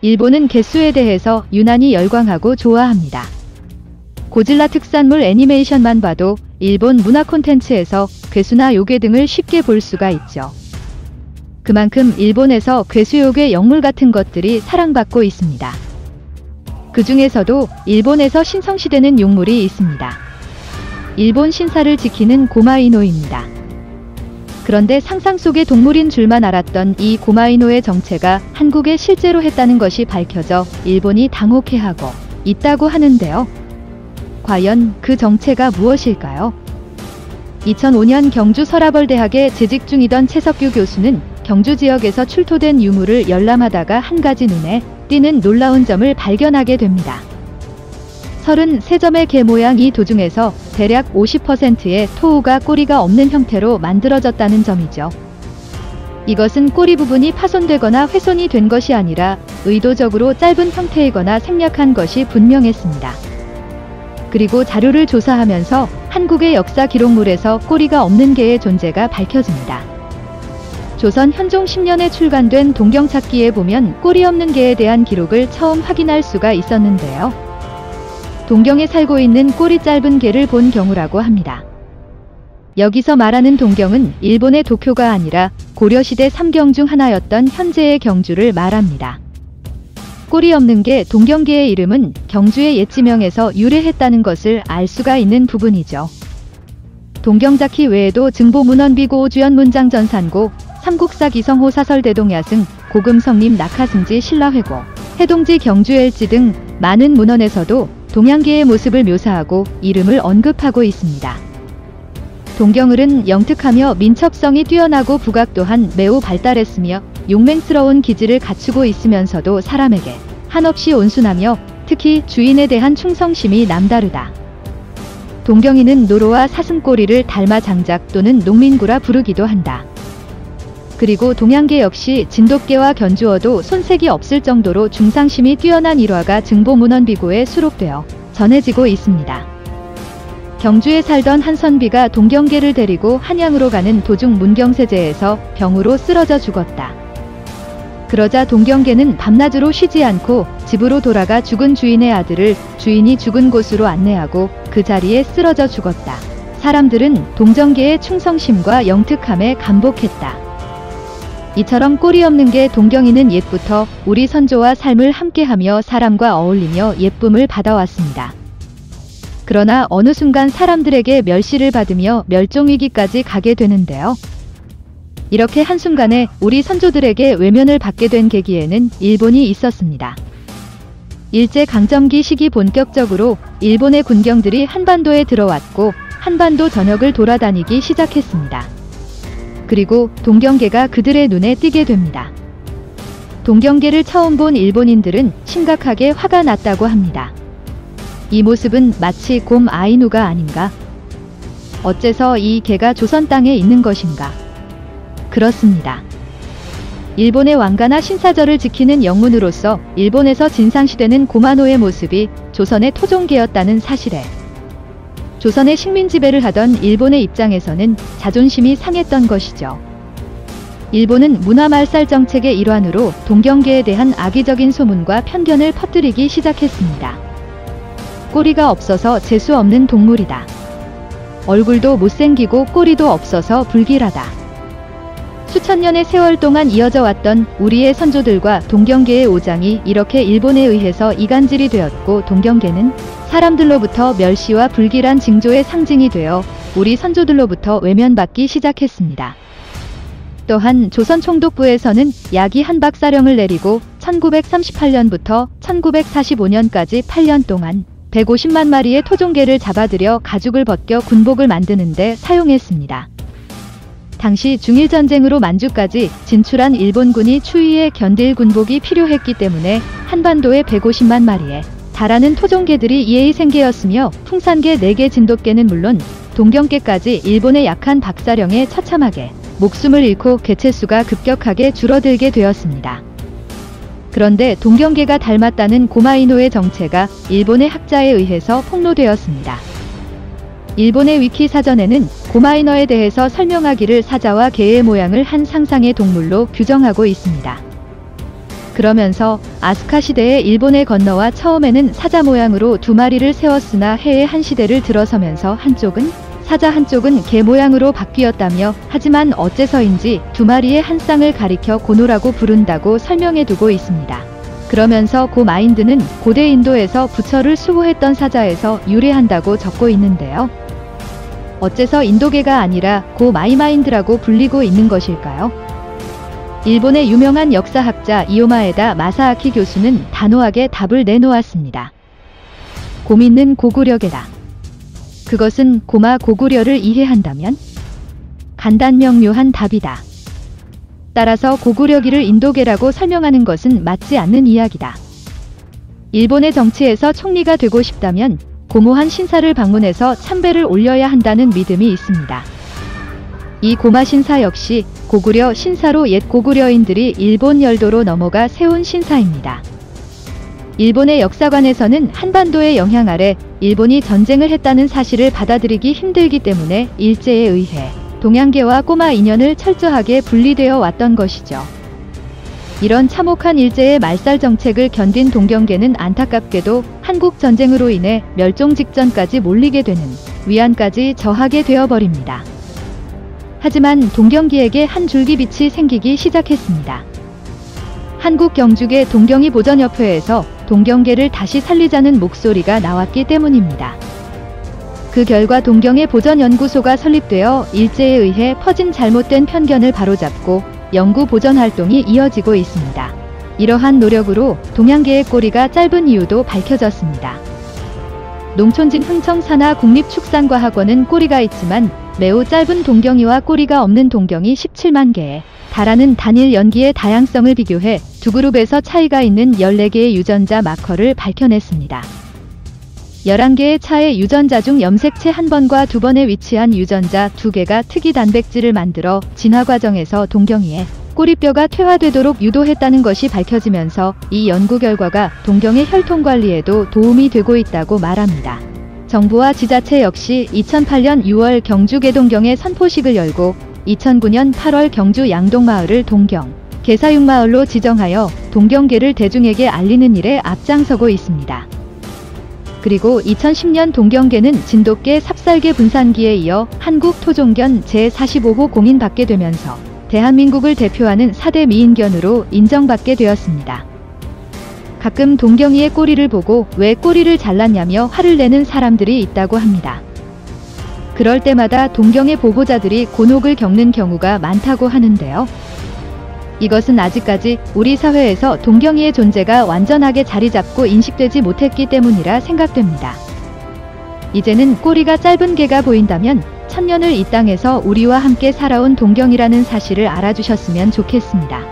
일본은 개수에 대해서 유난히 열광하고 좋아합니다. 고질라 특산물 애니메이션만 봐도 일본 문화 콘텐츠에서 괴수나 요괴 등을 쉽게 볼 수가 있죠. 그만큼 일본에서 괴수, 요괴, 영물 같은 것들이 사랑받고 있습니다. 그 중에서도 일본에서 신성시되는 용물이 있습니다. 일본 신사를 지키는 고마이노입니다. 그런데 상상 속의 동물인 줄만 알았던 이 고마이노의 정체가 한국에 실제로 했다는 것이 밝혀져 일본이 당혹해하고 있다고 하는데요. 과연 그 정체가 무엇일까요? 2005년 경주 서라벌대학에 재직 중이던 최석규 교수는 경주 지역에서 출토된 유물을 열람하다가 한 가지 눈에 띄는 놀라운 점을 발견하게 됩니다. 33점의 개 모양 이 도중에서 대략 50%의 토우가 꼬리가 없는 형태로 만들어졌다는 점이죠. 이것은 꼬리 부분이 파손되거나 훼손이 된 것이 아니라 의도적으로 짧은 형태이거나 생략한 것이 분명했습니다. 그리고 자료를 조사하면서 한국의 역사 기록물에서 꼬리가 없는 개의 존재가 밝혀집니다. 조선 현종 10년에 출간된 동경찾기에 보면 꼬리 없는 개에 대한 기록을 처음 확인할 수가 있었는데요. 동경에 살고 있는 꼬리 짧은 개를 본 경우라고 합니다. 여기서 말하는 동경은 일본의 도쿄가 아니라 고려시대 3경 중 하나였던 현재의 경주를 말합니다. 꼬리 없는 개 동경개의 이름은 경주의 옛 지명에서 유래했다는 것을 알 수가 있는 부분이죠. 동경잡기 외에도 증보 문헌비고 오주연 문장전산고 삼국사 기성호 사설 대동야승 고금성림 낙하승지 신라회고 해동지 경주엘지 등 많은 문헌에서도 동양계의 모습을 묘사하고 이름을 언급하고 있습니다. 동경을은 영특하며 민첩성이 뛰어나고 부각 또한 매우 발달했으며 용맹스러운 기질을 갖추고 있으면서도 사람에게 한없이 온순하며 특히 주인에 대한 충성심이 남다르다. 동경인은 노로와 사슴꼬리를 닮아 장작 또는 농민구라 부르기도 한다. 그리고 동양계 역시 진돗개와 견주어도 손색이 없을 정도로 중상심이 뛰어난 일화가 증보문헌비고에 수록되어 전해지고 있습니다. 경주에 살던 한 선비가 동경개를 데리고 한양으로 가는 도중 문경세제에서 병으로 쓰러져 죽었다. 그러자 동경개는 밤낮으로 쉬지 않고 집으로 돌아가 죽은 주인의 아들을 주인이 죽은 곳으로 안내하고 그 자리에 쓰러져 죽었다. 사람들은 동정개의 충성심과 영특함에 감복했다. 이처럼 꼬리 없는 개 동경이는 옛부터 우리 선조와 삶을 함께하며 사람과 어울리며 예쁨을 받아왔습니다. 그러나 어느 순간 사람들에게 멸시를 받으며 멸종위기까지 가게 되는데요. 이렇게 한순간에 우리 선조들에게 외면을 받게 된 계기에는 일본이 있었습니다. 일제강점기 시기 본격적으로 일본의 군경들이 한반도에 들어왔고 한반도 전역을 돌아다니기 시작했습니다. 그리고 동경개가 그들의 눈에 띄게 됩니다. 동경개를 처음 본 일본인들은 심각하게 화가 났다고 합니다. 이 모습은 마치 곰 아이누가 아닌가? 어째서 이 개가 조선 땅에 있는 것인가? 그렇습니다. 일본의 왕가나 신사절을 지키는 영문으로서 일본에서 진상시되는 고마노의 모습이 조선의 토종개였다는 사실에 조선의 식민 지배를 하던 일본의 입장에서는 자존심이 상했던 것이죠. 일본은 문화말살 정책의 일환으로 동경개에 대한 악의적인 소문과 편견을 퍼뜨리기 시작했습니다. 꼬리가 없어서 재수 없는 동물이다. 얼굴도 못생기고 꼬리도 없어서 불길하다. 수천 년의 세월 동안 이어져 왔던 우리의 선조들과 동경개의 오장이 이렇게 일본에 의해서 이간질이 되었고 동경개는 사람들로부터 멸시와 불길한 징조의 상징이 되어 우리 선조들로부터 외면받기 시작했습니다. 또한 조선 총독부에서는 야기 한박사령을 내리고 1938년부터 1945년까지 8년 동안 150만 마리의 토종개를 잡아들여 가죽을 벗겨 군복을 만드는 데 사용했습니다. 당시 중일전쟁으로 만주까지 진출한 일본군이 추위에 견딜 군복이 필요했기 때문에 한반도에 150만 마리에 달하는 토종개들이 이해의 생계였으며 풍산개 4개 진돗개는 물론 동경개까지 일본의 약한 박사령에 처참하게 목숨을 잃고 개체수가 급격하게 줄어들게 되었습니다. 그런데 동경개가 닮았다는 고마이노의 정체가 일본의 학자에 의해서 폭로되었습니다. 일본의 위키 사전에는 고마이노에 대해서 설명하기를 사자와 개의 모양을 한 상상의 동물로 규정하고 있습니다. 그러면서 아스카 시대에 일본에 건너와 처음에는 사자 모양으로 두 마리를 세웠으나 해의 한 시대를 들어서면서 한쪽은 사자 한쪽은 개 모양으로 바뀌었다며 하지만 어째서인지 두 마리의 한 쌍을 가리켜 고노라고 부른다고 설명해두고 있습니다. 그러면서 고 마인드는 고대 인도에서 부처를 수호했던 사자에서 유래한다고 적고 있는데요. 어째서 인도계가 아니라 고 마이마인드라고 불리고 있는 것일까요? 일본의 유명한 역사학자 이오마에다 마사아키 교수는 단호하게 답을 내놓았습니다. 고민은 고구려계다. 그것은 고마 고구려를 이해한다면 간단명료한 답이다. 따라서 고구려기를 인도계라고 설명하는 것은 맞지 않는 이야기다. 일본의 정치에서 총리가 되고 싶다면 고모한 신사를 방문해서 참배를 올려야 한다는 믿음이 있습니다. 이 고마 신사 역시 고구려 신사로 옛 고구려인들이 일본 열도로 넘어가 세운 신사입니다. 일본의 역사관에서는 한반도의 영향 아래 일본이 전쟁을 했다는 사실을 받아들이기 힘들기 때문에 일제에 의해 동양계와 꼬마 인연을 철저하게 분리되어 왔던 것이죠. 이런 참혹한 일제의 말살 정책을 견딘 동경계는 안타깝게도 한국 전쟁으로 인해 멸종 직전까지 몰리게 되는 위안까지 처하게 되어버립니다. 하지만 동경기에게 한 줄기 빛이 생기기 시작했습니다. 한국 경주계 동경이 보전협회에서 동경계를 다시 살리자는 목소리가 나왔기 때문입니다. 그 결과 동경의 보전연구소가 설립되어 일제에 의해 퍼진 잘못된 편견을 바로잡고 연구 보전 활동이 이어지고 있습니다. 이러한 노력으로 동양계의 꼬리가 짧은 이유도 밝혀졌습니다. 농촌진 흥청산하 국립축산과학원은 꼬리가 있지만 매우 짧은 동경이와 꼬리가 없는 동경이 17만 개에 달하는 단일 연기의 다양성을 비교해 두 그룹에서 차이가 있는 14개의 유전자 마커를 밝혀냈습니다. 11개의 차의 유전자 중 염색체 1번과 2번에 위치한 유전자 2개가 특이 단백질을 만들어 진화 과정에서 동경이의 꼬리뼈가 퇴화되도록 유도했다는 것이 밝혀지면서 이 연구 결과가 동경의 혈통 관리에도 도움이 되고 있다고 말합니다. 정부와 지자체 역시 2008년 6월 경주 개동경의 선포식을 열고 2009년 8월 경주 양동마을을 동경 개사육마을로 지정하여 동경계를 대중에게 알리는 일에 앞장서고 있습니다. 그리고 2010년 동경계는 진돗개 삽살개 분산기에 이어 한국 토종견 제45호 공인받게 되면서 대한민국을 대표하는 4대 미인견으로 인정받게 되었습니다. 가끔 동경이의 꼬리를 보고 왜 꼬리를 잘랐냐며 화를 내는 사람들이 있다고 합니다. 그럴 때마다 동경의 보호자들이 곤혹을 겪는 경우가 많다고 하는데요. 이것은 아직까지 우리 사회에서 동경이의 존재가 완전하게 자리잡고 인식되지 못했기 때문이라 생각됩니다. 이제는 꼬리가 짧은 개가 보인다면 천년을 이 땅에서 우리와 함께 살아온 동경이라는 사실을 알아주셨으면 좋겠습니다.